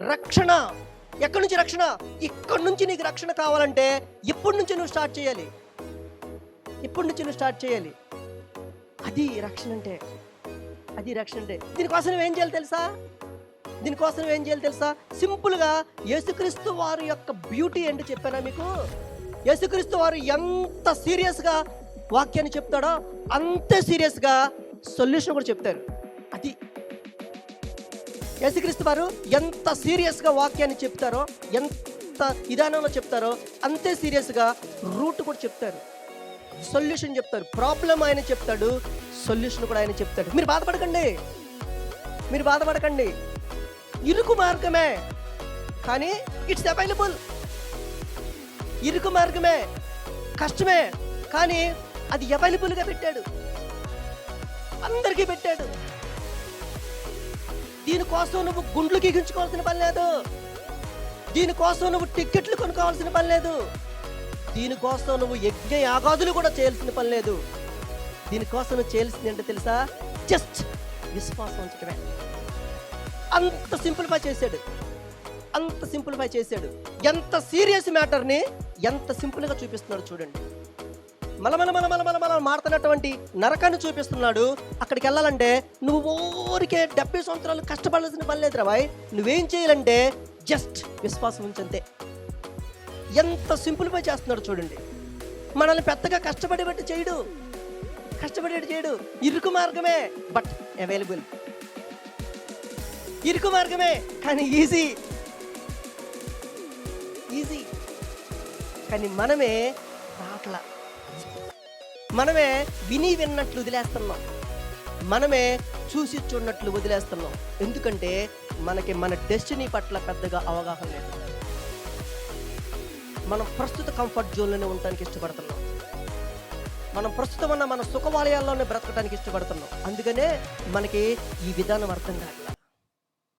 రక్షణ. ఎక్కడి నుంచి రక్షణ? ఇక్కడి నుంచి నీకు రక్షణ కావాలంటే ఇప్పటి నుంచి నువ్వు స్టార్ట్ చేయాలి. ఇప్పటి నుంచి నువ్వు స్టార్ట్ చేయాలి. అది రక్షణ అంటే. అది రక్షణ అంటే. దీనికోసం నువ్వేం చేయాలి తెలుసా? దీనికోసం నువ్వేం చేయాలి తెలుసా? సింపుల్గా యేసుక్రీస్తు వారి యొక్క బ్యూటీ ఏంటో చెప్పానా మీకు? యేసుక్రీస్తు వారు ఎంత సీరియస్గా వాక్యాన్ని చెప్తాడో అంతే సీరియస్గా సొల్యూషన్ కూడా చెప్తారు. అది యేసుక్రీస్తు వారు ఎంత సీరియస్గా వాక్యాన్ని చెప్తారో, ఎంత విధానంలో చెప్తారో అంతే సీరియస్గా రూట్ కూడా చెప్తారు, సొల్యూషన్ చెప్తారు. ప్రాబ్లం ఆయన చెప్తాడు, సొల్యూషన్ కూడా ఆయన చెప్తాడు. మీరు బాధపడకండి, మీరు బాధపడకండి. ఇరుకు మార్గమే కానీ ఇట్స్ అవైలబుల్. ఇరుకు మార్గమే, కష్టమే కానీ అది అవైలబుల్గా పెట్టాడు, అందరికీ పెట్టాడు. దీనికోసం నువ్వు గుండ్లు గీగించుకోవాల్సిన పని లేదు. దీనికోసం నువ్వు టిక్కెట్లు కొనుక్కోవాల్సిన పని లేదు. దీనికోసం నువ్వు యజ్ఞ యాగాదులు కూడా చేయాల్సిన పని లేదు. దీనికోసం నువ్వు చేయాల్సింది ఏంటో తెలుసా? జస్ట్ విశ్వాసం ఉంచడమే. అంత సింప్లిఫై చేశాడు, అంత సింప్లిఫై చేశాడు. ఎంత సీరియస్ మ్యాటర్ని ఎంత సింపుల్గా చూపిస్తున్నాడు చూడండి. మల మాడుతున్నటువంటి నరకాన్ని చూపిస్తున్నాడు. అక్కడికి వెళ్ళాలంటే నువ్వు ఊరికే 70 సంవత్సరాలు కష్టపడాల్సిన పని లేదు రాబాయ్. నువ్వేం చేయాలంటే జస్ట్ విశ్వాసం ఉంచంతే. ఎంత సింప్లిఫై చేస్తున్నాడు చూడండి. మనల్ని పెద్దగా కష్టపడేటట్టు చేయడు, కష్టపడేట్టు చేయడు. ఇరుకు మార్గమే బట్ అవైలబుల్. ఇరుకు మార్గమే కానీ ఈజీ, ఈజీ కానీ మనమే రాట్లా. మనమే విని విన్నట్లు వదిలేస్తున్నాం, మనమే చూసి చూడనట్లు వదిలేస్తున్నాం. ఎందుకంటే మనకి మన డెస్టినీ పట్ల పెద్దగా అవగాహన లేదు. మనం ప్రస్తుత కంఫర్ట్ జోన్లోనే ఉండటానికి ఇష్టపడుతున్నాం. మనం ప్రస్తుతం ఉన్న మన సుఖవాలయాల్లోనే బ్రతకడానికి ఇష్టపడుతున్నాం. అందుకనే మనకి ఈ విధానం అర్థం కాదు.